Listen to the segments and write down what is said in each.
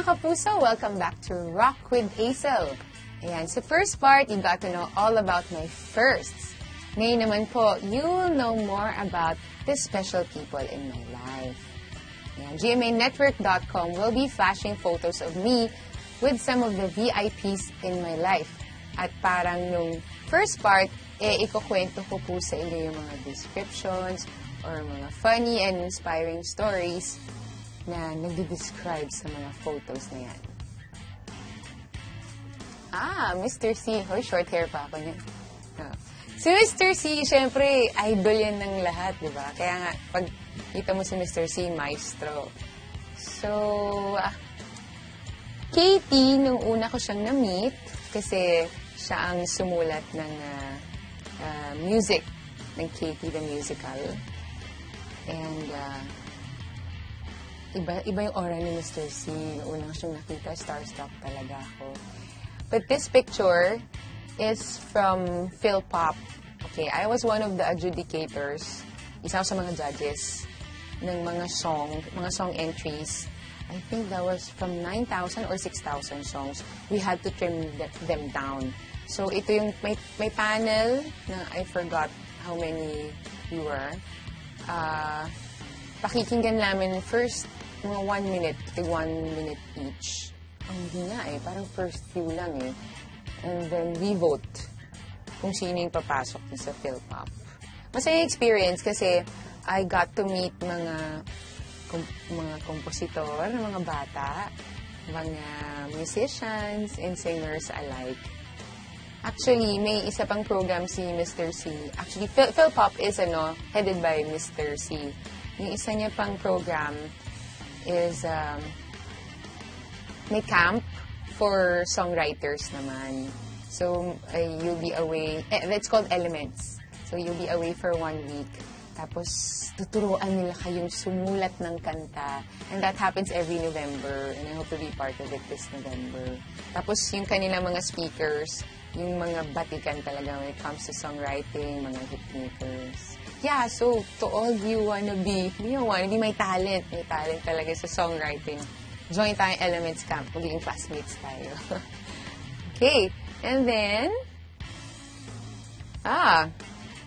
kapuso! Welcome back to Rock with Hazel. Ayan, sa first part, you got to know all about my firsts. Ngayon naman po, you'll know more about the special people in my life. Ayan, GMAnetwork.com will be flashing photos of me with some of the VIPs in my life. At parang nung first part, ikukwento ko po sa inyo yung mga descriptions or mga funny and inspiring stories na nagde-describe sa mga photos na yan. Mr. C. Hoy, short hair pa ako niya. Si Mr. C, syempre, idol yan ng lahat, di ba? Kaya nga, pag kita mo si Mr. C, maestro. So, Katie, nung una ko siyang na-meet, kasi siya ang sumulat ng music ng Katie the Musical. And, iba yung aura ni Mr. C. Noong una ko siyang nakita, starstruck talaga ako. But this picture is from Philpop. Okay, I was one of the adjudicators. Isa ako sa mga judges ng mga song entries. I think that was from 9,000 or 6,000 songs. We had to trim them down. So, ito yung, may panel na I forgot how many we were. Pakikinggan namin first mga 1 minute, 1 minute each. Hindi nga parang first few lang And then we vote kung sino yung papasok sa Philpop. Masaya experience kasi I got to meet mga kompositor, mga bata, mga musicians and singers alike. Actually, may isa pang program si Mr. C. Actually, Philpop is headed by Mr. C. Yung isa niya pang program is may camp for songwriters naman. So, you'll be away. It's called Elements. So, you'll be away for 1 week. Tapos, tuturuan nila kayong sumulat ng kanta. And that happens every November. And I hope to be part of it this November. Tapos, yung kanilang mga speakers, yung mga batikan talaga when it comes to songwriting, mga hitmakers. Yeah, so to all you wannabe, may talent. May talent talaga sa songwriting. Join tayong Elements Camp. Magiging classmates tayo. Okay. And then,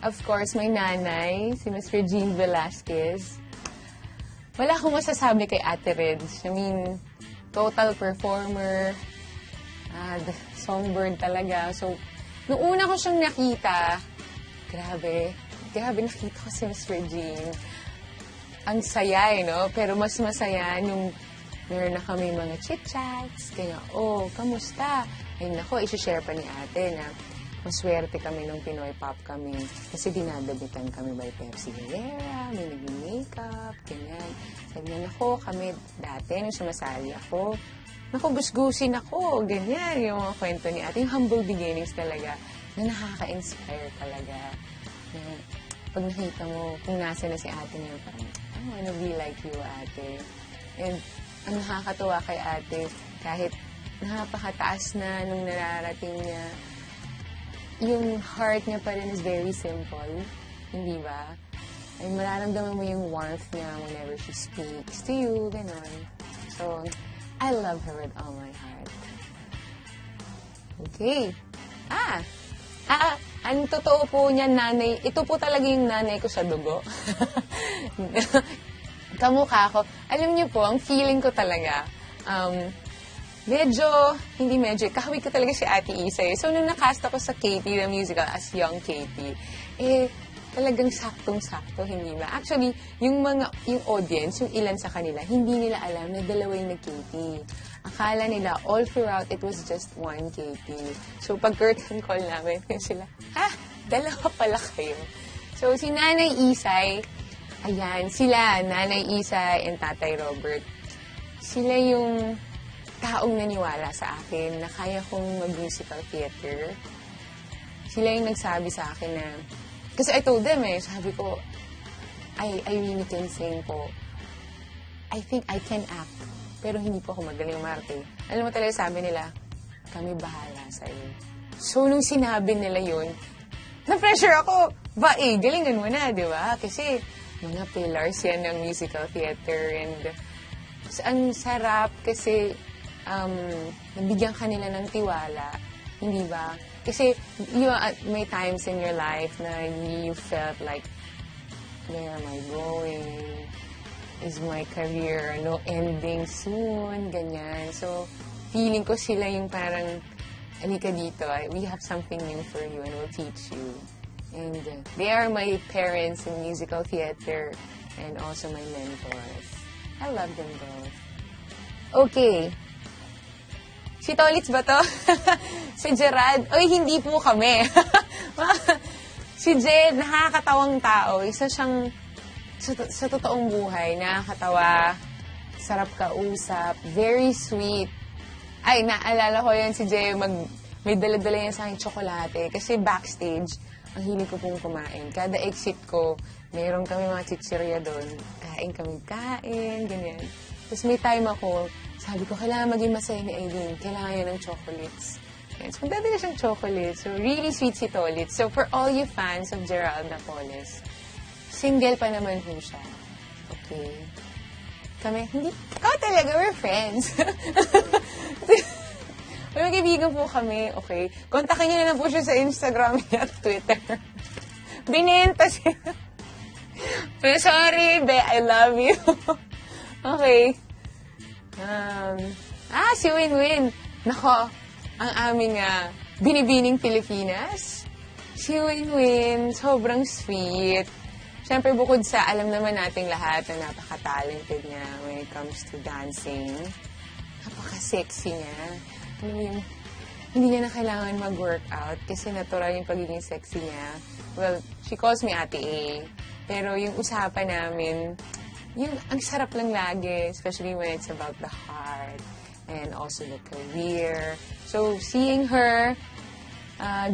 of course, my nanay, si Ms. Regine Velasquez. Wala akong masasabi kay Ate Reg. I mean, total performer. Songbird talaga. So, nung una ko siyang nakita, grabe nakita ko si Ms. Regine. Ang saya, Pero mas masaya nung meron na kami mga chit-chats. Kaya, kamusta? Ay, nako, isi-share pa ni ate na maswerte kami nung Pinoy Pop kami. Kasi dinadabitan kami by Pepsi Galera, may nag-makeup, ganyan. Sabi niya, nako, kami dati, nung sumasali ako, nako, gusgusin ako, ganyan. Yung mga kwento ni ate, yung humble beginnings talaga, na nakaka-inspire talaga. Pag nakita mo, kung nasa na si ate niya, parang, I wanna be like you, ate. And, ang nakakatuwa kay ate, kahit napakataas na nung nararating niya, yung heart niya pa rin is very simple. Hindi ba? Ay, mararamdaman mo yung warmth niya whenever she speaks to you, gano'n. So, I love her with all my heart. Okay. Ang totoo po niya, nanay, ito po talaga yung nanay ko sa dugo. Kamukha ko. Alam niyo po, ang feeling ko talaga, kahawig ko talaga si Ate Isa. So, nung nakast ako sa Katie the Musical as young Katie, talagang saktong-sakto, hindi ba? Actually, yung audience, yung ilan sa kanila, hindi nila alam na dalawa yung nag-Katie. Akala nila, all throughout, it was just one Katie. So, pag curtain call namin, sila, dalawa pala kayo. So, si Nanay Isay, ayan, sila, Nanay Isay and Tatay Robert, sila yung taong naniwala sa akin na kaya kong mag-musical theater. Sila yung nagsabi sa akin na, kasi I told them sabi ko, I really can sing po. I think I can act, pero hindi po ako magaling umarte. Alam mo talaga, sabi nila, kami bahala sa'yo. So, nung sinabi nila yun, na-pressure ako. Galingan mo na, di ba? Kasi, mga pillars yan ng musical theater and ang sarap kasi nabigyan ka nila ng tiwala, hindi ba? Kasi may times in your life na you felt like, where am I going? Is my career ending soon? Ganyan. So, feeling ko sila yung parang, halika dito, we have something new for you and we'll teach you. And they are my parents in musical theater and also my mentors. I love them both. Okay. Si Tolitz ba to? Si Gerald? Oy, hindi po kami. Si Jed, nakakatawang tao. Isa siyang, sa totoong buhay, nakakatawa, sarap kausap, very sweet. Ay, naalala ko yun si Jed, may dala-dala niya sa akin tsokolate. Kasi backstage, ang hilig ko pong kumain. Kada exit ko, mayroon kami mga chichirya doon. Kain, ganyan. Tapos may time ako, sabi ko, kailangan maging masaya ni Aileen. Kailangan niya ng chocolates. Yes, magdadala siyang chocolates. So, really sweet si Tolitz. So, for all you fans of Gerald Napoles, single pa naman po siya. Okay. Kami, hindi, ikaw talaga, we're friends. May kaibigan po kami, okay. Kontakin niyo na lang po siya sa Instagram at Twitter. Binenta siya. Pero sorry, be, I love you. Okay. Si Winwin. Nako, ang aming binibining Pilipinas. Si Winwin, sobrang sweet. Siyempre, bukod sa alam naman nating lahat na napaka-talented niya when it comes to dancing. Napaka-sexy niya. Alam mo yung, hindi niya na kailangan mag-workout kasi natural yung pagiging sexy niya. Well, she calls me Ate A. Pero yung usapan namin, yung ang sarap lang lagi, especially when it's about the heart and also the career. So, seeing her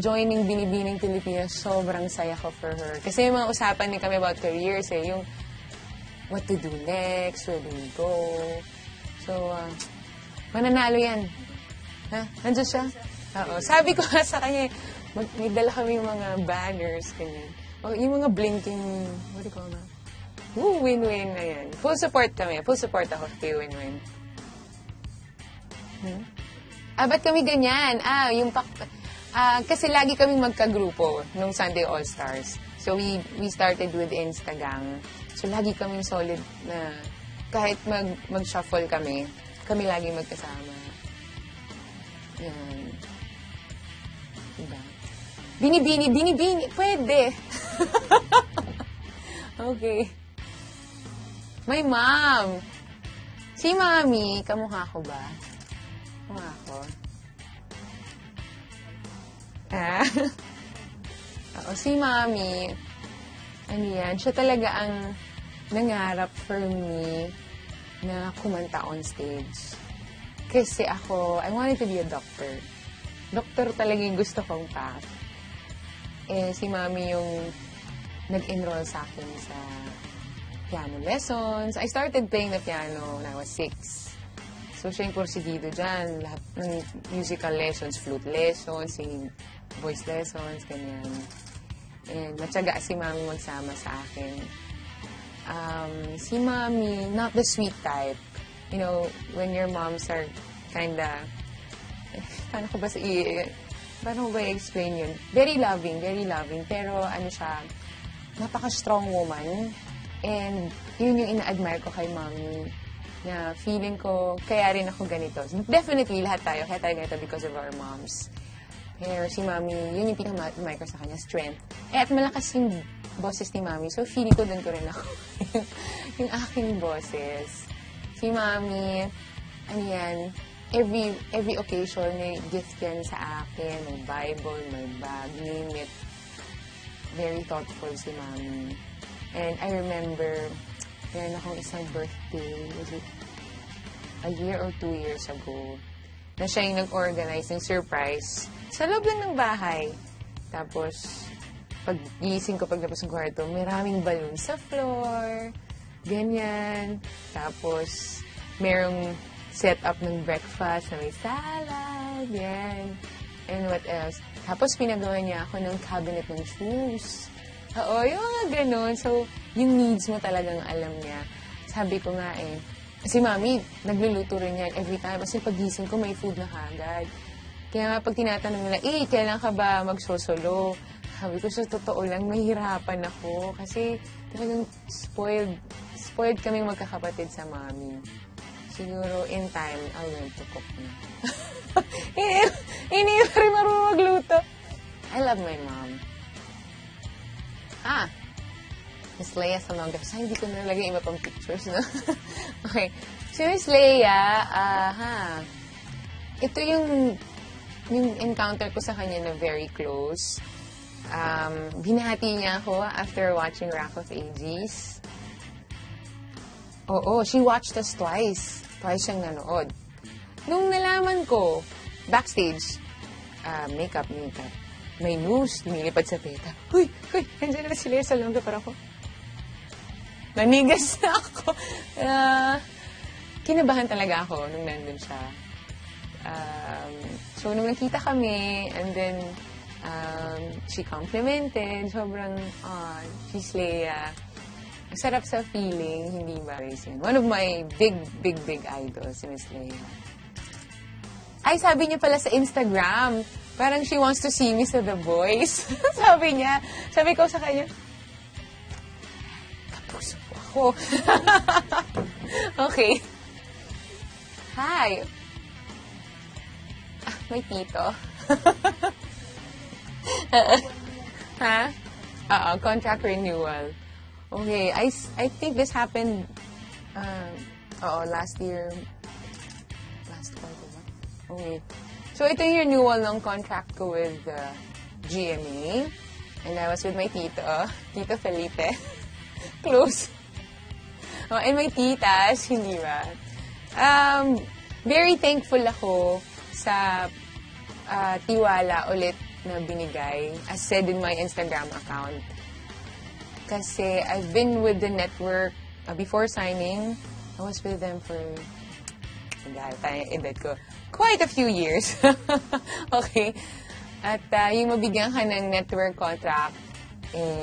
joining Binibining Pilipinas, sobrang saya ko for her. Kasi yung mga usapan din kami about careers, yung what to do next, where do we go. So, mananalo yan. Nandiyan siya? Oo. Sabi ko sa kanya, may dala kami yung mga banners, ganyan. O, yung mga blinking, what do you call that? Win-win na yan. Full support kami. Full support ako kay Win-win. Ba't kami ganyan? Kasi lagi kaming magkagrupo nung Sunday All-Stars. So, we started with Instagang. So, lagi kaming solid na kahit mag-shuffle kami lagi magkasama. Yan. Diba? Binibini. Pwede. Okay. My mom. Si Mami, kamukha ko ba? Kamukha ko. Si Mami, ano yan, siya talaga ang nangarap for me na kumanta on stage. Kasi ako, I wanted to be a doctor. Doctor talaga yung gusto kong path. Si Mami yung nag-enroll sa akin sa piano lessons. I started playing the piano when I was 6. So, siya yung porsigido dyan. Lahat ng musical lessons, flute lessons, singing voice lessons, ganyan. And matyaga si Mami magsama sa akin. Si Mami, not the sweet type. You know, when your moms are kinda, paano ko ba i-explain yun? Very loving. Pero ano siya, napaka-strong woman. And yun yung ina-admire ko kay Mami. Na feeling ko, kaya rin ako ganito. Definitely, lahat tayo. Kaya tayo ganito because of our moms. Pero si Mami, yun yung pinaka-admire ko sa kanya, strength. At malakas yung boses ni Mami. So, feeling ko doon ko rin ako. Yung aking boses. Si Mami, ano yan, every occasion, may gift yan sa akin. May Bible, may bag, name it. Very thoughtful si Mami. And I remember, meron akong isang birthday, was it a year or 2 years ago, na siya yung nag-organize ng surprise sa loob lang ng bahay. Tapos, pag-gising ko paglabas ng kwarto, maraming balloon sa floor, ganyan. Tapos, merong set-up ng breakfast na may salad, yan. And what else? Tapos, pinagawa niya ako ng cabinet ng shoes. Oo, yung mga ganun. So, yung needs mo talagang alam niya. Sabi ko nga Si Mami, nagluluto rin yan every time. Kasi pagising ko, may food na kagad. Kaya nga pag tinatanong nila, kailan ka ba magsosolo? Sabi ko, sa totoo lang, mahirapan ako. Kasi talagang spoiled kaming magkakapatid sa Mami. Siguro, in time, I'll learn to cook na. Hindi pa rin marunong magluto. I love my mom. Miss Leia Salonga. Hindi ko nalagay iba pang pictures, no? Okay. So, Miss Leia, ito yung encounter ko sa kanya na very close. Binahati niya ako after watching Wrath of Ages. Oo, she watched us twice. Twice siyang nanood. Nung nalaman ko, backstage, makeup. May news, lumilipad sa teta. Huy, nandiyan na si Leia Salonga para ako. Nanigas na ako. Kinabahan talaga ako nung nandun siya. So, nung nakita kami, and then, she complimented, sobrang, she's Leia. Ang sarap sa feeling, hindi ba racing. One of my big idols, si Miss Leia. Ay, sabi niya pala sa Instagram, parang she wants to see me sa The Voice. Sabi niya, sabi ko sa kanya, kapuso po ako. Okay. Hi. May tito. Contract renewal. Okay, I think this happened, last year. Last quarter ba? Okay. So, ito yung renewal ng contract ko with GMA. And I was with my tito, Tito Felipe. Close. And my titas, hindi ba? Very thankful ako sa tiwala ulit na binigay, as said in my Instagram account. Kasi I've been with the network before signing. I was with them for edad ko, quite a few years. Okay? At yung mabigyan ka ng network contract,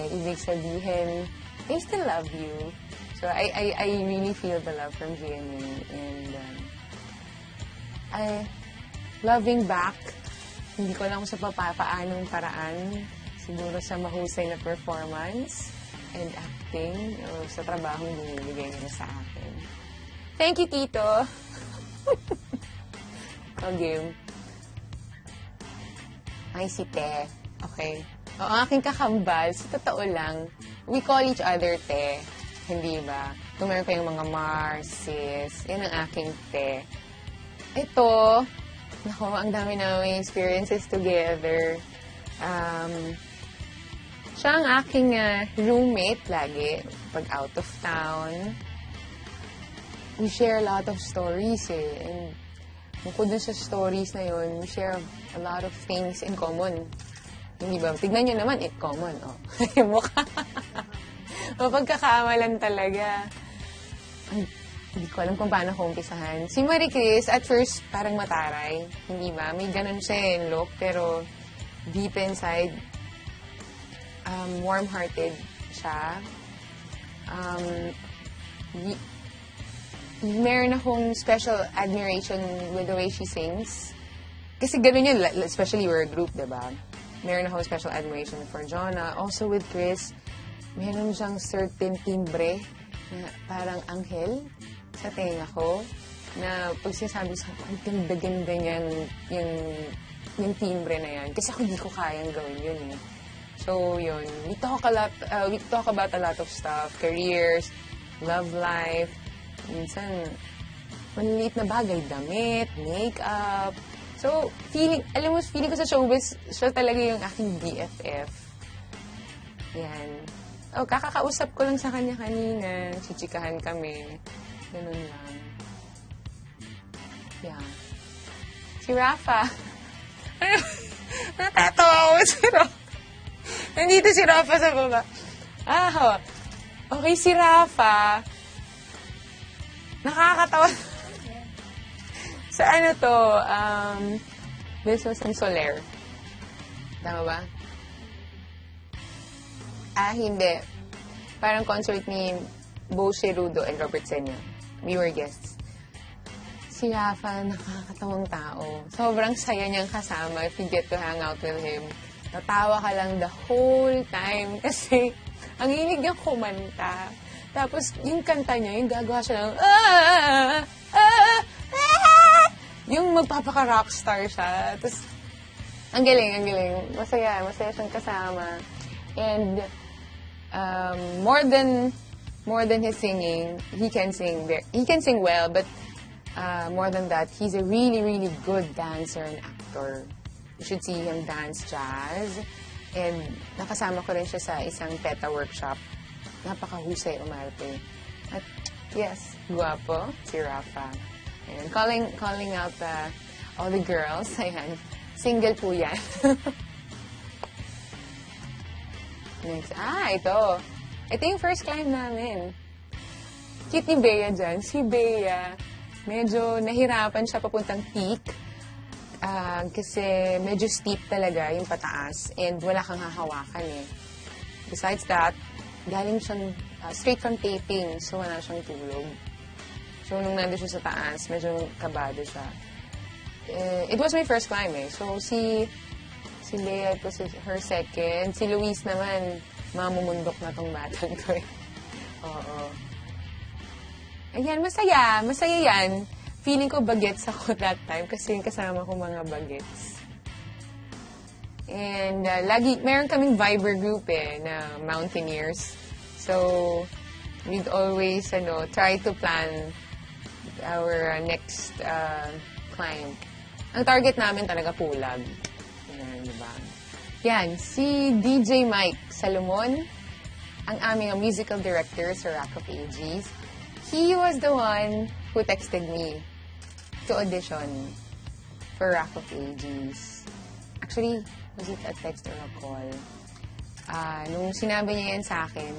ibig sabihin, they still love you. So I really feel the love from GMA. And loving back, hindi ko lang sa paanong paraan, siguro sa mahusay na performance and acting o sa trabahong binibigay nila sa akin. Thank you, Tito! Okay. Ay, si Te. Okay. O, ang aking kakambal, sa totoo lang, we call each other Te. Hindi ba? Kung meron pa yung mga Mars, sis, yan ang aking Te. Ito, naku, ang dami namin experiences together. Siya ang aking roommate lagi pag out of town. We share a lot of stories and bukod dun sa stories na yun, we share a lot of things in common. Hindi ba? Tignan nyo naman, common. Yung mukha. Mapagkakamalan talaga. Hindi ko alam kung paano ko umpisahan. Si Marie Chris, at first, parang mataray. Hindi ba? May ganun siya yung look, pero deep inside, warm-hearted siya. Meron akong special admiration with the way she sings. Kasi ganun yun, especially we're a group, diba? Meron akong special admiration for Jonah. Also with Chris, meron siyang certain timbre na parang anghel sa tenga ko. Na pag sinasabi sa akin, ang ganda-ganda niyan yung timbre na yan. Kasi ako hindi ko kayang gawin yun eh. So, yun. We talk about a lot of stuff. Careers, love life, minsan, maliliit na bagay, damit, makeup. So, feeling ko sa showbiz, siya talaga yung aking BFF. Yan. Kakakausap ko lang sa kanya kanina. Chichikahan kami. Ganun lang. Yeah. Si Rafa. Natatawa ako si Rafa. Nandito si Rafa sa baba. Okay, si Rafa. Nakakatawa. Sa ano to, this was in Soler. Tama ba? Hindi. Parang concert ni Bo Cerudo and Robert Senya. we were guests. Si Rafa, nakakatawang tao. Sobrang saya niyang kasama if you get to hang out with him. Tatawa ka lang the whole time kasi ang hilig niyang kumanta. Tapos yung kanta niya, yung gagawa siya ng yung magpapaka-rockstar siya. Tapos, ang galing, ang galing. Masaya siyang kasama. And more than his singing, he can sing well, but more than that, he's a really, really good dancer and actor. You should see him dance jazz. And nakasama ko rin siya sa isang PETA workshop. Napakahusay umarte. At yes, guwapo, si Rafa. And calling out all the girls. Ayan, single po yan. Next, ito. Ito yung first climb namin. Cute ni Bea dyan. Si Bea, medyo nahirapan siya papuntang peak. Kasi medyo steep talaga yung pataas and wala kang hahawakan eh. Besides that, galing siyang straight from taping, so wala siyang tulog. So nung nandun siya sa taas, medyo kabado siya. It was my first climb eh. So si Lea, it was her second. Si Luis naman, mamumundok na tong batang to eh. Oo. Ayan, masaya. Masaya yan. Feeling ko bagets ako that time kasi yung kasama ko mga bagets. And meron kaming Viber group eh, na mountaineers. So, we'd always, try to plan our next climb. Ang target namin talaga Pulag. Yan, diba? Yan, si DJ Mike Salomon, ang aming musical director sa Rock of Ages. He was the one who texted me to audition for Rock of Ages. Actually, was it a text or a call? Nung sinabi niya yan sa akin,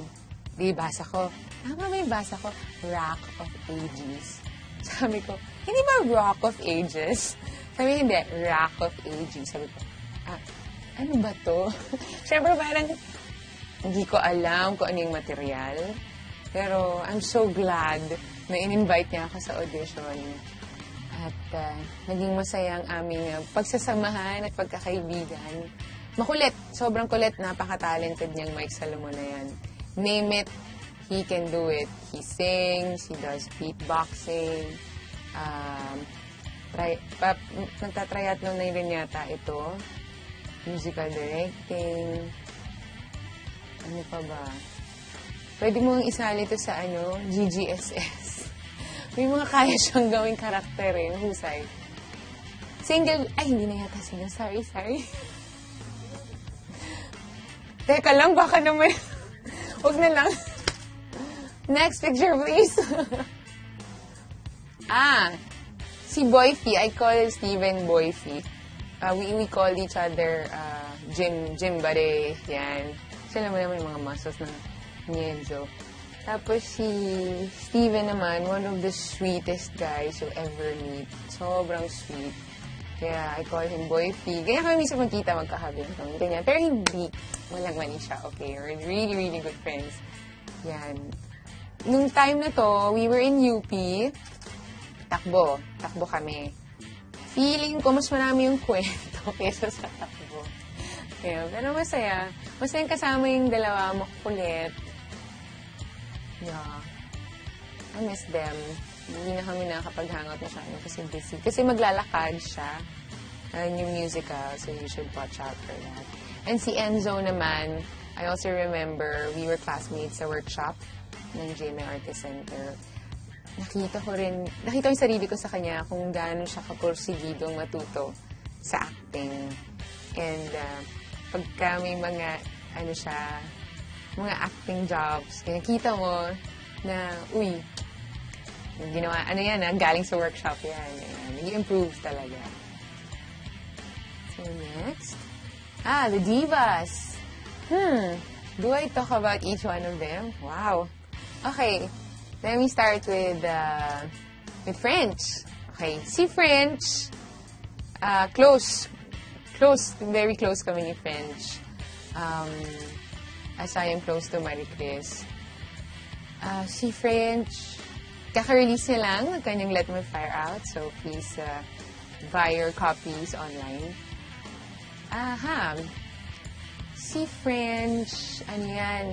di basa ko. Tama ba yung basa ko? Rock of Ages. Sabi ko, hindi ba Rock of Ages? Sabi hindi, Rock of Ages. Sabi ko, ano ba to? Siyempre parang hindi ko alam kung ano yung material. Pero I'm so glad na in-invite niya ako sa audition. At naging masaya ang aming pagsasamahan at pagkakaibigan. Makulit. Sobrang kulit. Napaka-talented niyang Mike Salomon na yan. Name it, he can do it. He sings, he does beatboxing. Nagtatriathlon na rin yata ito. Musical directing. Ano pa ba? Pwede mong isali ito sa GGSS. May mga kaya siyang gawing karakter eh. Husay. Single. Ay, hindi na yata single. Sorry. Teka lang, baka naman. Huwag na lang. Next picture, please. Si Boyfie. I call Steven Boyfie. We call each other Jim Bare. Yan. Siya naman yung mga muscles na Nienzo. Tapos si Steven naman, one of the sweetest guys you ever meet. Sobrang sweet. Kaya I call him Boyfie. Ganyan kami minsan magkita, magkakabi kami. Ganyan. Pero hindi, walang mali siya. Okay, we're really, really good friends. Yan. Nung time na to, we were in UP. Takbo kami. Feeling ko mas marami yung kwento kaysa sa takbo. Kaya, pero masaya. Masaya kasama yung dalawa, makukulit. Yeah. I miss them. Hindi na kami nakakapag-hangout masyado kasi busy. Kasi maglalakad siya. New musical, so you should watch out for that. And si Enzo naman, I also remember we were classmates sa workshop ng GMA Artist Center. Nakita ko yung sarili ko sa kanya kung gaano siya kapursigidong matuto sa acting. And pagka may mga, mga acting jobs, nakita mo na, ginawa, galing sa workshop yan. Nag-improve talaga. So, next. The divas. Do I talk about each one of them? Wow. Okay. Let me start with French. Okay. Si French, very close kami ni French. As I am close to Marie Chris. Si French, kaka-release niya lang ng kanyang Let My Fire Out. So, please buy your copies online. Aha. Si French, ano yan,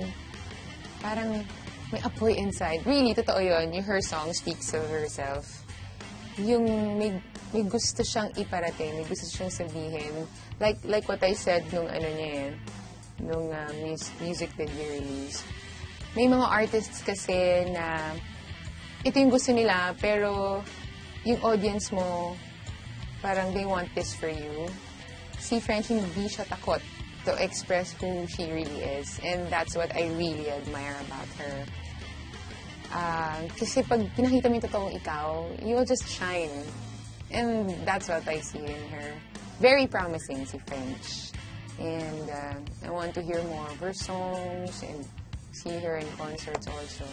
parang may apoy inside. Really, totoo yun. Her song speaks of herself. Yung may gusto siyang iparating, may gusto siyang sabihin. Like what I said nung ano niya yan, nung music video release. May mga artists kasi na ito yung gusto nila, pero yung audience mo, parang they want this for you. Si French, hindi siya takot to express who she really is. And that's what I really admire about her. Kasi pag pinakita mo yung totoong ikaw, you'll just shine. And that's what I see in her. Very promising, si French. And I want to hear more of her songs and see her in concerts also.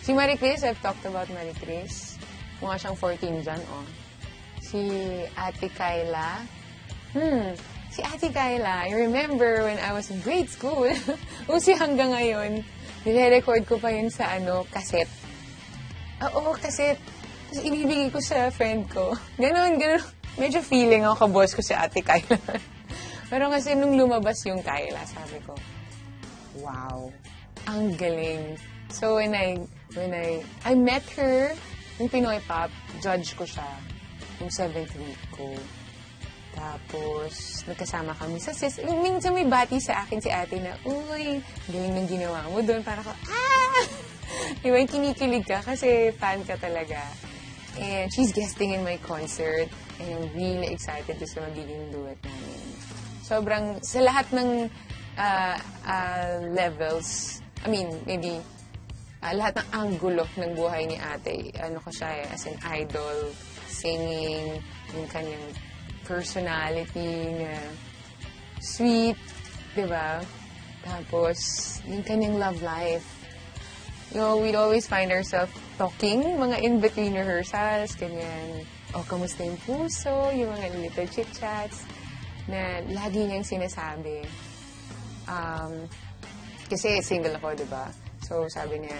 Si Marie Chris, I've talked about Marie Chris. Mukha siyang 14 dyan, oh. Si Ate Kyla. Si Ate Kyla, I remember when I was in grade school, usi hanggang ngayon, nire-record ko pa yun sa cassette. Oo, cassette. Tapos inibigay ko sa friend ko. Ganon. Medyo feeling ako kaboss ko si Ate Kyla. Pero kasi nung lumabas yung Kyla, sabi ko, wow, ang galing. So when I met her, yung Pinoy Pop, judge ko siya, yung 7th week ko. Tapos, nagkasama kami sa sis. Minsan may bati sa akin si ate na, uy, galing ng ginawa mo doon. Para ko, Diba, kinikilig ka kasi fan ka talaga. And she's guesting in my concert. And I'm really excited to sa magiging duet namin. Sobrang, sa lahat ng levels, I mean, maybe, lahat ng anggulo ng buhay ni ate, ko siya as an idol, singing, yung kanyang personality na sweet, diba? Tapos, yung kanyang love life. We'd always find ourselves talking, mga in-between rehearsals, ganyan. Kamusta yung puso, yung mga little chit-chats, na lagi niyang sinasabi. Kasi single ako, diba? So, sabi niya,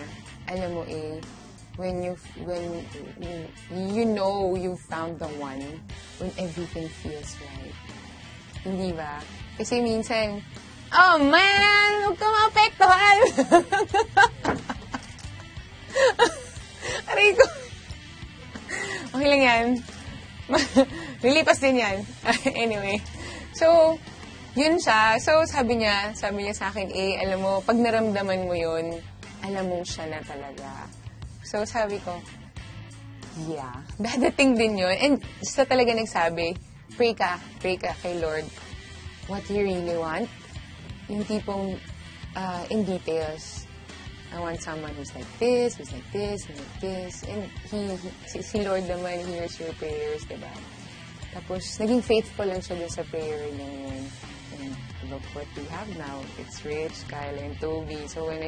alam mo when you know you found the one, when everything feels right. Hindi ba? Kasi minsan, oh man, huwag ka maapektuhan! Aray ko. Okay lang yan. Lilipas din yan. Anyway. So, yun siya. So, sabi niya sa akin, alam mo, pag naramdaman mo yun, alam mo siya na talaga. So, sabi ko, yeah, dadating din yun. And siya talaga nagsabi, pray ka kay Lord. What you really want, yung tipong in details. I want someone who's like this, who's like this, who's like this. And si Lord naman hears your prayers, diba? Tapos, naging faithful lang siya dun sa prayer niya yun. And look what we have now. It's Rich, Kyle, and Toby. So, when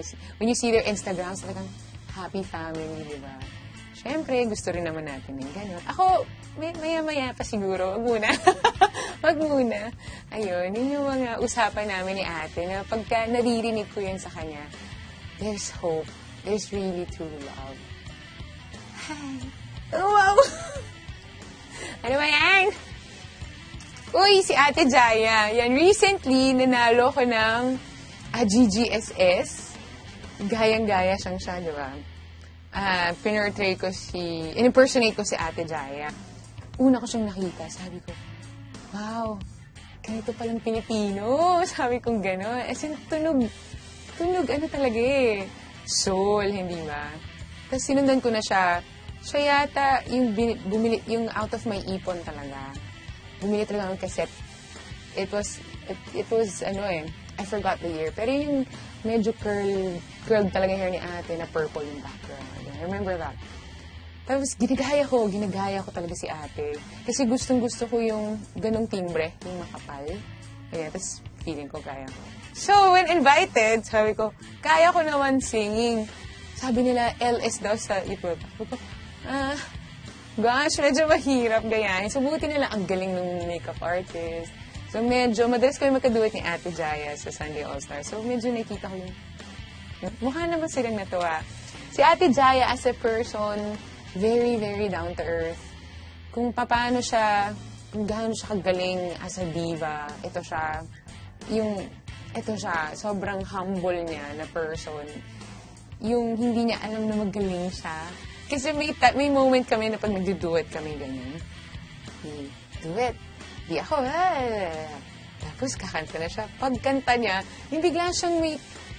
you see their Instagrams, talagang happy family, di ba? Siyempre, gusto rin naman natin ng gano'n. Ako, maya-maya pa siguro. Wag muna. Ayun, yun yung mga usapan namin ni ate na pagka naririnig ko yun sa kanya, there's hope. There's really true love. Hi. Oh, wow! Ano ba yan? Uy, si Ate Jaya. Yan, recently, nanalo ko ng GGSS. Gayang-gaya siyang siya, di ba? In-impersonate ko si Ate Jaya. Una ko siyang nakita, sabi ko, wow, ganito palang Pilipino. Sabi kong gano'n. As in, tunog, ano talaga soul, hindi ba? Tapos sinundan ko na siya. Siya yata yung bumili, yung out of my ipon talaga. Bumili talaga ng cassette. It was, I forgot the year. Pero yung medyo curled talaga hair ni ate na purple yung background. I remember that. Tapos ginagaya ko talaga si ate. Kasi gustong-gusto ko yung ganong timbre, yung makapal. Kaya, tapos feeling ko kaya ko. So, when invited, sabi ko, kaya ko naman singing. Sabi nila, LS daw sa ipod. Sabi ko, gosh, medyo mahirap gayahin. So, buti nila ang galing ng makeup artist. So, medyo, madalas kami magkaduet ni Ate Jaya sa Sunday All-Star. So, medyo nakita ko yung mukha naman silang natuwa. Si Ate Jaya as a person, very, very down to earth. Kung paano siya, kung gaano siya kagaling as a diva, ito siya, sobrang humble niya na person. Yung hindi niya alam na magaling siya. Kasi may moment kami na pag nagduduet kami ganyan. Duet. Di ako, Tapos kakanta na siya. Pagkanta niya, yung bigla siyang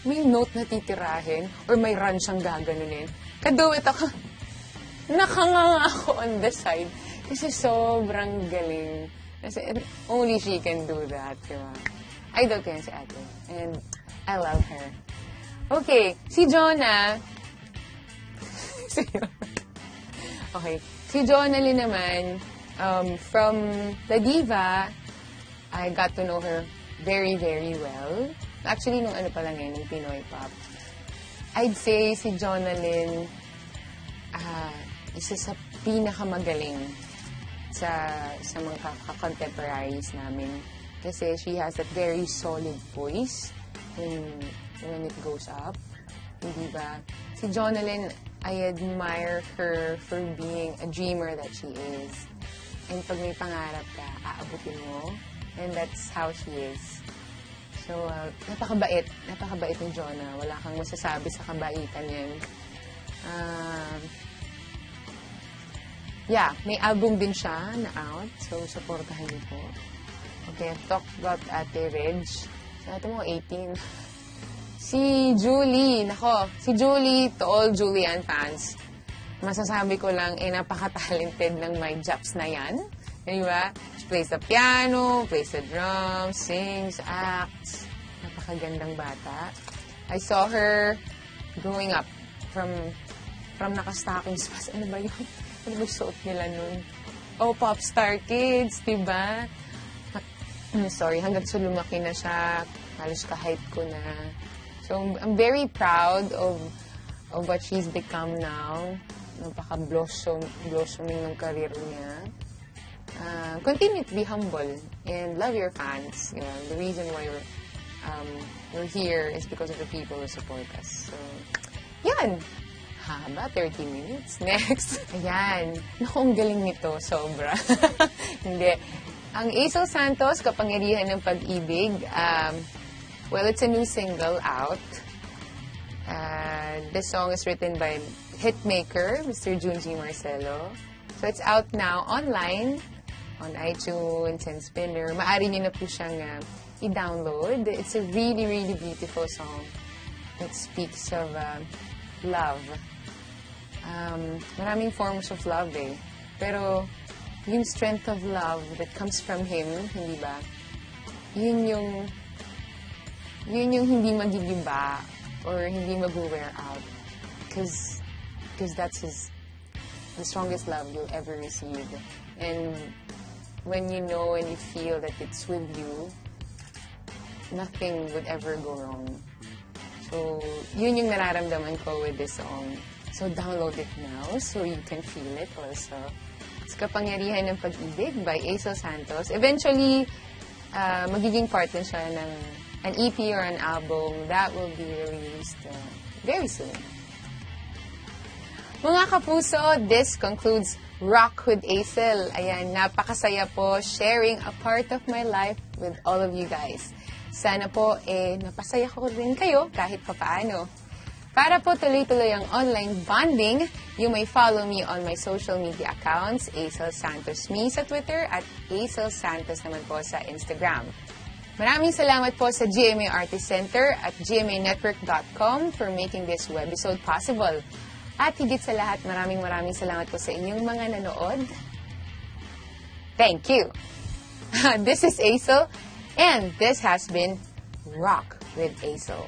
may note na titirahin or may run siyang gaganunin. Kaduet ako. Nakanganga ako on the side. Kasi sobrang galing. Kasi only she can do that, diba? Idol ko yan si ate. And I love her. Okay, si Jonah. Okay, si Jonalyn naman, from The Diva, I got to know her very, very well. Actually, nung ano pa lang yun, nung Pinoy Pop. I'd say si Jonalyn, isa sa pinakamagaling sa mga contemporaries namin. Kasi she has a very solid voice when it goes up. Hindi ba? Si Jonalyn, I admire her for being a dreamer that she is. And pag may pangarap ka, aabutin mo. And that's how she is. So, napakabait. Napakabait ni Jonah. Wala kang masasabi sa kabaitan yan. Yeah, may album din siya na out. So, supportahan niyo po. Okay, I've talked about Ate Reg. So, ito mo, 18. Si Julie, si Julie, to all Julian fans, masasabi ko lang, napaka-talented ng My Japs na yan. Di ba? She plays the piano, plays the drums, sings, acts. Napakagandang bata. I saw her growing up from naka-stockings pa. Ano ba yun? Ano ba suot nila nun? Oh, Popstar Kids, di ba? Sorry, hanggang sa lumaki na siya, halos ka-hype ko na. So, I'm very proud of what she's become now. Napaka-blossoming ng career niya. Continue to be humble and love your fans. You know, the reason why we're here is because of the people who support us. So, yan. Haba, 30 minutes. Next. Ayan. Naku, ang galing nito. Sobra. Hindi. Ang Aisel Santos, Kapangyarihan ng Pag-ibig, well, it's a new single out. This song is written by hitmaker, Mr. Junji Marcelo. So it's out now online, on iTunes and Spinner. Maaari niyo na po siyang i-download. It's a really, really beautiful song that speaks of love. Maraming forms of love Pero yung strength of love that comes from him, hindi ba? Yun yung hindi magigiba or hindi mag-wear out. Because that's the strongest love you'll ever receive. And when you know and you feel that it's with you, nothing would ever go wrong. So, yun yung nararamdaman ko with this song. So, download it now so you can feel it also. It's Kapangyarihan ng Pag-ibig by Aisel Santos. Eventually, magiging part din siya ng an EP or an album that will be released very soon. Mga kapuso, this concludes Rock with Aisel. Ayan, napakasaya po sharing a part of my life with all of you guys. Sana po, napasaya ko rin kayo kahit papaano. Para po tuloy-tuloy ang online bonding, you may follow me on my social media accounts, Aisel Santos Me sa Twitter at Aisel Santos naman po sa Instagram. Maraming salamat po sa GMA Artist Center at gmanetwork.com for making this webisode possible. At higit sa lahat, maraming salamat po sa inyong mga nanood. Thank you! This is Aisel, and this has been Rock with Aisel.